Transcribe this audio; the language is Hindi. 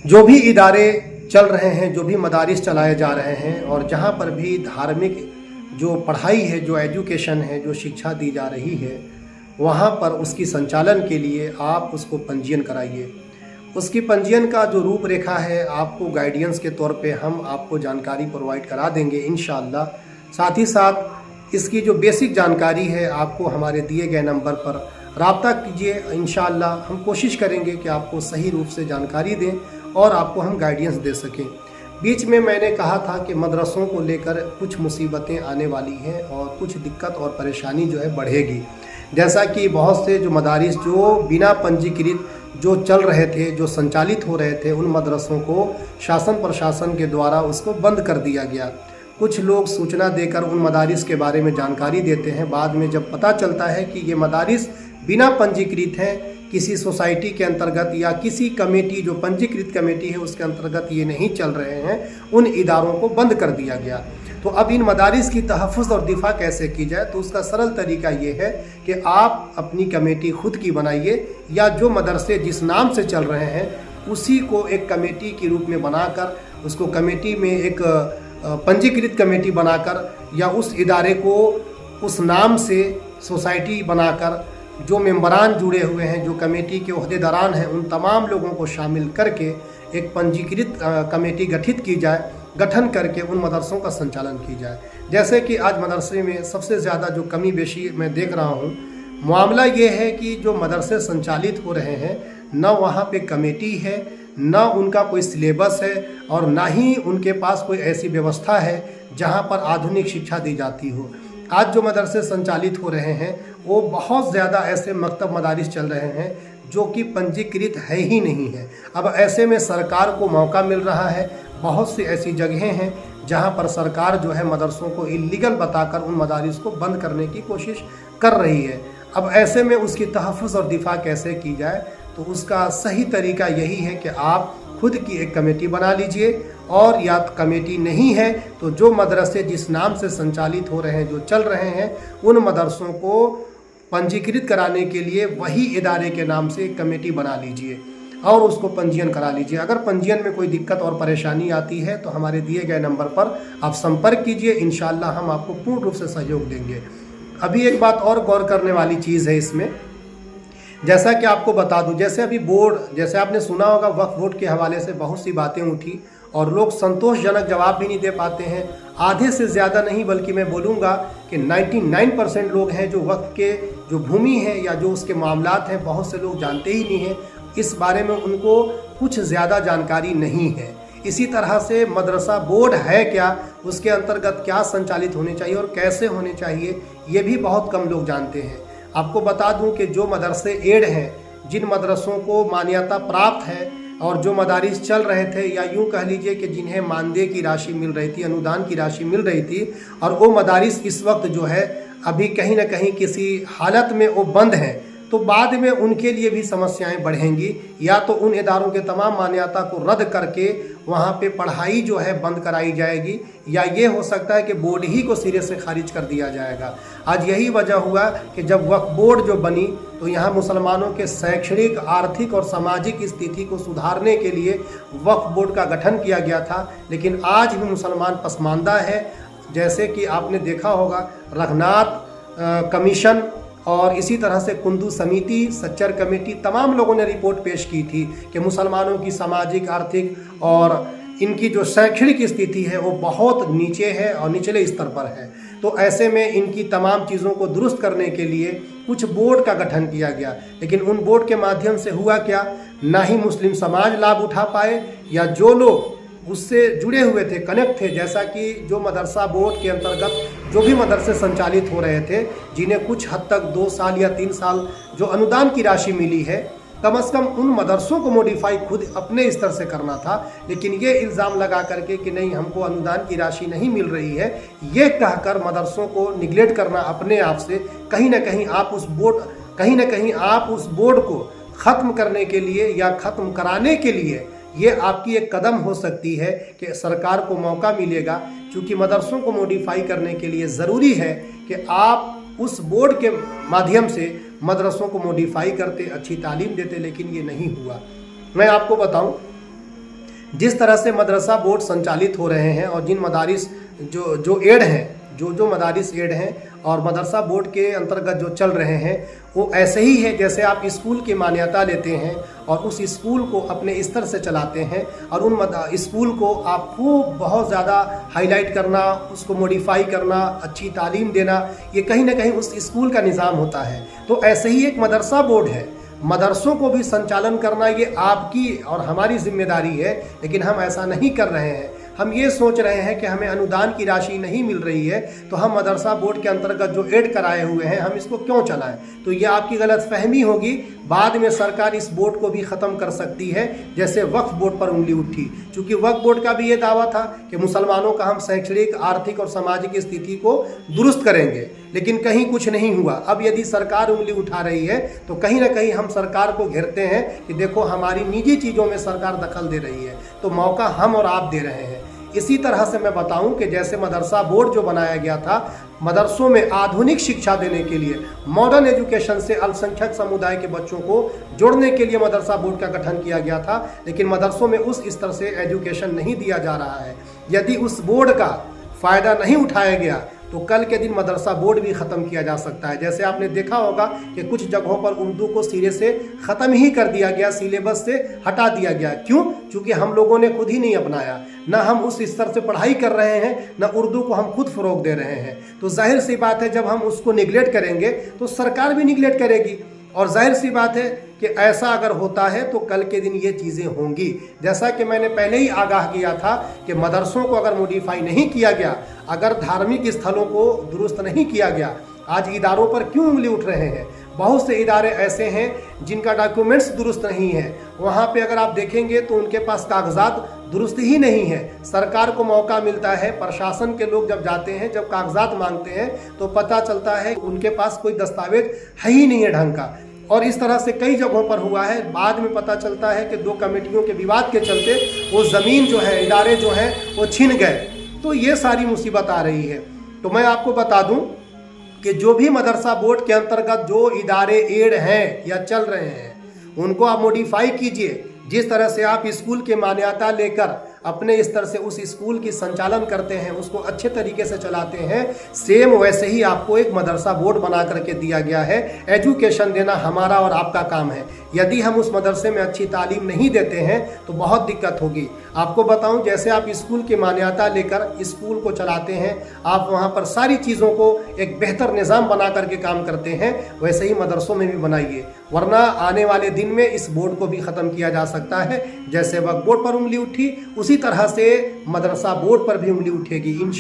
जो भी इदारे चल रहे हैं, जो भी मदारिस चलाए जा रहे हैं और जहाँ पर भी धार्मिक जो पढ़ाई है, जो एजुकेशन है, जो शिक्षा दी जा रही है, वहाँ पर उसकी संचालन के लिए आप उसको पंजीयन कराइए। उसकी पंजीयन का जो रूपरेखा है आपको गाइडेंस के तौर पे हम आपको जानकारी प्रोवाइड करा देंगे इंशाअल्लाह। साथ ही साथ इसकी जो बेसिक जानकारी है आपको हमारे दिए गए नंबर पर राब्ता कीजिए। इंशाअल्लाह हम कोशिश करेंगे कि आपको सही रूप से जानकारी दें और आपको हम गाइडेंस दे सकें। बीच में मैंने कहा था कि मदरसों को लेकर कुछ मुसीबतें आने वाली हैं और कुछ दिक्कत और परेशानी जो है बढ़ेगी। जैसा कि बहुत से जो मदारिस जो बिना पंजीकृत जो चल रहे थे, जो संचालित हो रहे थे, उन मदरसों को शासन प्रशासन के द्वारा उसको बंद कर दिया गया। कुछ लोग सूचना देकर उन मदारिस के बारे में जानकारी देते हैं, बाद में जब पता चलता है कि ये मदारिस बिना पंजीकृत हैं, किसी सोसाइटी के अंतर्गत या किसी कमेटी जो पंजीकृत कमेटी है उसके अंतर्गत ये नहीं चल रहे हैं, उन इदारों को बंद कर दिया गया। तो अब इन मदारिस की तहफ़्फ़ुज़ और दिफा कैसे की जाए, तो उसका सरल तरीका ये है कि आप अपनी कमेटी खुद की बनाइए या जो मदरसे जिस नाम से चल रहे हैं उसी को एक कमेटी के रूप में बनाकर, उसको कमेटी में एक पंजीकृत कमेटी बनाकर या उस इदारे को उस नाम से सोसाइटी बनाकर जो मेंबरान जुड़े हुए हैं, जो कमेटी के ओहदेदारान हैं, उन तमाम लोगों को शामिल करके एक पंजीकृत कमेटी गठित की जाए, गठन करके उन मदरसों का संचालन की जाए। जैसे कि आज मदरसे में सबसे ज़्यादा जो कमी बेशी मैं देख रहा हूँ, मामला ये है कि जो मदरसे संचालित हो रहे हैं न वहाँ पे कमेटी है, न उनका कोई सिलेबस है और ना ही उनके पास कोई ऐसी व्यवस्था है जहाँ पर आधुनिक शिक्षा दी जाती हो। आज जो मदरसे संचालित हो रहे हैं वो बहुत ज़्यादा ऐसे मकतब मदारिस चल रहे हैं जो कि पंजीकृत है ही नहीं है। अब ऐसे में सरकार को मौका मिल रहा है, बहुत सी ऐसी जगहें हैं जहां पर सरकार जो है मदरसों को इल्लीगल बताकर उन मदारिस को बंद करने की कोशिश कर रही है। अब ऐसे में उसकी तहफ़्फ़ुज़ और दिफा कैसे की जाए, तो उसका सही तरीका यही है कि आप खुद की एक कमेटी बना लीजिए और या कमेटी नहीं है तो जो मदरसे जिस नाम से संचालित हो रहे हैं, जो चल रहे हैं, उन मदरसों को पंजीकृत कराने के लिए वही इदारे के नाम से एक कमेटी बना लीजिए और उसको पंजीयन करा लीजिए। अगर पंजीयन में कोई दिक्कत और परेशानी आती है तो हमारे दिए गए नंबर पर आप संपर्क कीजिए, इंशाअल्लाह हम आपको पूर्ण रूप से सहयोग देंगे। अभी एक बात और गौर करने वाली चीज़ है इसमें, जैसा कि आपको बता दूं, जैसे अभी बोर्ड, जैसे आपने सुना होगा वक्फ बोर्ड के हवाले से बहुत सी बातें उठी और लोग संतोषजनक जवाब भी नहीं दे पाते हैं। आधे से ज़्यादा नहीं बल्कि मैं बोलूँगा कि 99% लोग हैं जो वक्फ के जो भूमि है या जो उसके मामलात हैं, बहुत से लोग जानते ही नहीं हैं, इस बारे में उनको कुछ ज़्यादा जानकारी नहीं है। इसी तरह से मदरसा बोर्ड है क्या, उसके अंतर्गत क्या संचालित होने चाहिए और कैसे होने चाहिए, ये भी बहुत कम लोग जानते हैं। आपको बता दूं कि जो मदरसे एड हैं, जिन मदरसों को मान्यता प्राप्त है और जो मदारिस चल रहे थे, या यूं कह लीजिए कि जिन्हें मानदेय की राशि मिल रही थी, अनुदान की राशि मिल रही थी, और वो मदारिस इस वक्त जो है अभी कहीं ना कहीं किसी हालत में वो बंद हैं, तो बाद में उनके लिए भी समस्याएं बढ़ेंगी। या तो उन इदारों के तमाम मान्यता को रद्द करके वहाँ पे पढ़ाई जो है बंद कराई जाएगी, या ये हो सकता है कि बोर्ड ही को सिरे से खारिज कर दिया जाएगा। आज यही वजह हुआ कि जब वक्फ बोर्ड जो बनी तो यहाँ मुसलमानों के शैक्षणिक, आर्थिक और सामाजिक स्थिति को सुधारने के लिए वक्फ बोर्ड का गठन किया गया था, लेकिन आज भी मुसलमान पसमानदा है। जैसे कि आपने देखा होगा रघनाथ कमीशन और इसी तरह से कुंदू समिति, सच्चर कमेटी, तमाम लोगों ने रिपोर्ट पेश की थी कि मुसलमानों की सामाजिक, आर्थिक और इनकी जो शैक्षणिक स्थिति है वो बहुत नीचे है और निचले स्तर पर है। तो ऐसे में इनकी तमाम चीज़ों को दुरुस्त करने के लिए कुछ बोर्ड का गठन किया गया, लेकिन उन बोर्ड के माध्यम से हुआ क्या, ना ही मुस्लिम समाज लाभ उठा पाए या जो लोग उससे जुड़े हुए थे, कनेक्ट थे। जैसा कि जो मदरसा बोर्ड के अंतर्गत जो भी मदरसे संचालित हो रहे थे, जिन्हें कुछ हद तक 2 साल या 3 साल जो अनुदान की राशि मिली है, कम से कम उन मदरसों को मॉडिफाई खुद अपने स्तर से करना था। लेकिन ये इल्ज़ाम लगा करके कि नहीं हमको अनुदान की राशि नहीं मिल रही है, ये कहकर मदरसों को निगलेक्ट करना अपने आप से, कहीं ना कहीं आप उस बोर्ड को ख़त्म करने के लिए या ख़त्म कराने के लिए ये आपकी एक कदम हो सकती है कि सरकार को मौका मिलेगा। क्योंकि मदरसों को मॉडिफाई करने के लिए ज़रूरी है कि आप उस बोर्ड के माध्यम से मदरसों को मॉडिफाई करते, अच्छी तालीम देते, लेकिन ये नहीं हुआ। मैं आपको बताऊं जिस तरह से मदरसा बोर्ड संचालित हो रहे हैं और जिन मदारिस जो एड हैं, जो मदारिस एड हैं और मदरसा बोर्ड के अंतर्गत जो चल रहे हैं, वो ऐसे ही है जैसे आप स्कूल की मान्यता लेते हैं और उस स्कूल को अपने स्तर से चलाते हैं और उन स्कूल को आपको बहुत ज़्यादा हाईलाइट करना, उसको मॉडिफाई करना, अच्छी तालीम देना, ये कहीं ना कहीं उस स्कूल का निज़ाम होता है। तो ऐसे ही एक मदरसा बोर्ड है, मदरसों को भी संचालन करना ये आपकी और हमारी जिम्मेदारी है, लेकिन हम ऐसा नहीं कर रहे हैं। हम ये सोच रहे हैं कि हमें अनुदान की राशि नहीं मिल रही है तो हम मदरसा बोर्ड के अंतर्गत जो एड कराए हुए हैं हम इसको क्यों चलाएं। तो ये आपकी गलतफहमी होगी। बाद में सरकार इस बोर्ड को भी ख़त्म कर सकती है, जैसे वक्फ बोर्ड पर उंगली उठी। चूँकि वक्फ बोर्ड का भी ये दावा था कि मुसलमानों का हम शैक्षणिक, आर्थिक और सामाजिक स्थिति को दुरुस्त करेंगे, लेकिन कहीं कुछ नहीं हुआ। अब यदि सरकार उंगली उठा रही है तो कहीं ना कहीं हम सरकार को घेरते हैं कि देखो हमारी निजी चीज़ों में सरकार दखल दे रही है, तो मौका हम और आप दे रहे हैं। इसी तरह से मैं बताऊं कि जैसे मदरसा बोर्ड जो बनाया गया था, मदरसों में आधुनिक शिक्षा देने के लिए, मॉडर्न एजुकेशन से अल्पसंख्यक समुदाय के बच्चों को जोड़ने के लिए मदरसा बोर्ड का गठन किया गया था, लेकिन मदरसों में उस स्तर से एजुकेशन नहीं दिया जा रहा है। यदि उस बोर्ड का फ़ायदा नहीं उठाया गया तो कल के दिन मदरसा बोर्ड भी ख़त्म किया जा सकता है। जैसे आपने देखा होगा कि कुछ जगहों पर उर्दू को सिरे से ख़त्म ही कर दिया गया, सिलेबस से हटा दिया गया। क्यों? क्योंकि हम लोगों ने खुद ही नहीं अपनाया, ना हम उस स्तर से पढ़ाई कर रहे हैं, ना उर्दू को हम खुद फ़रोग़ दे रहे हैं। तो जाहिर सी बात है, जब हम उसको निगलेक्ट करेंगे तो सरकार भी निगलेक्ट करेगी। और जाहिर सी बात है कि ऐसा अगर होता है तो कल के दिन ये चीज़ें होंगी। जैसा कि मैंने पहले ही आगाह किया था कि मदरसों को अगर मॉडिफाई नहीं किया गया, अगर धार्मिक स्थलों को दुरुस्त नहीं किया गया, आज इदारों पर क्यों उंगली उठ रहे हैं? बहुत से इदारे ऐसे हैं जिनका डॉक्यूमेंट्स दुरुस्त नहीं है। वहाँ पे अगर आप देखेंगे तो उनके पास कागजात दुरुस्त ही नहीं है। सरकार को मौका मिलता है, प्रशासन के लोग जब जाते हैं, जब कागजात मांगते हैं तो पता चलता है उनके पास कोई दस्तावेज है ही नहीं है ढंग का। और इस तरह से कई जगहों पर हुआ है। बाद में पता चलता है कि 2 कमेटियों के विवाद के चलते वो ज़मीन जो है, इदारे जो हैं वो छिन गए। तो ये सारी मुसीबत आ रही है। तो मैं आपको बता दूं कि जो भी मदरसा बोर्ड के अंतर्गत जो इदारे एड हैं या चल रहे हैं, उनको आप मॉडिफाई कीजिए। जिस तरह से आप स्कूल की मान्यता लेकर अपने स्तर से उस स्कूल की संचालन करते हैं, उसको अच्छे तरीके से चलाते हैं, सेम वैसे ही आपको एक मदरसा बोर्ड बना करके दिया गया है। एजुकेशन देना हमारा और आपका काम है। यदि हम उस मदरसे में अच्छी तालीम नहीं देते हैं तो बहुत दिक्कत होगी। आपको बताऊं, जैसे आप स्कूल की मान्यता लेकर स्कूल को चलाते हैं, आप वहां पर सारी चीज़ों को एक बेहतर निज़ाम बना करके काम करते हैं, वैसे ही मदरसों में भी बनाइए, वरना आने वाले दिन में इस बोर्ड को भी ख़त्म किया जा सकता है। जैसे वक्फ बोर्ड पर उंगली उठी, उसी तरह से मदरसा बोर्ड पर भी उंगली उठेगी इंशाअल्लाह।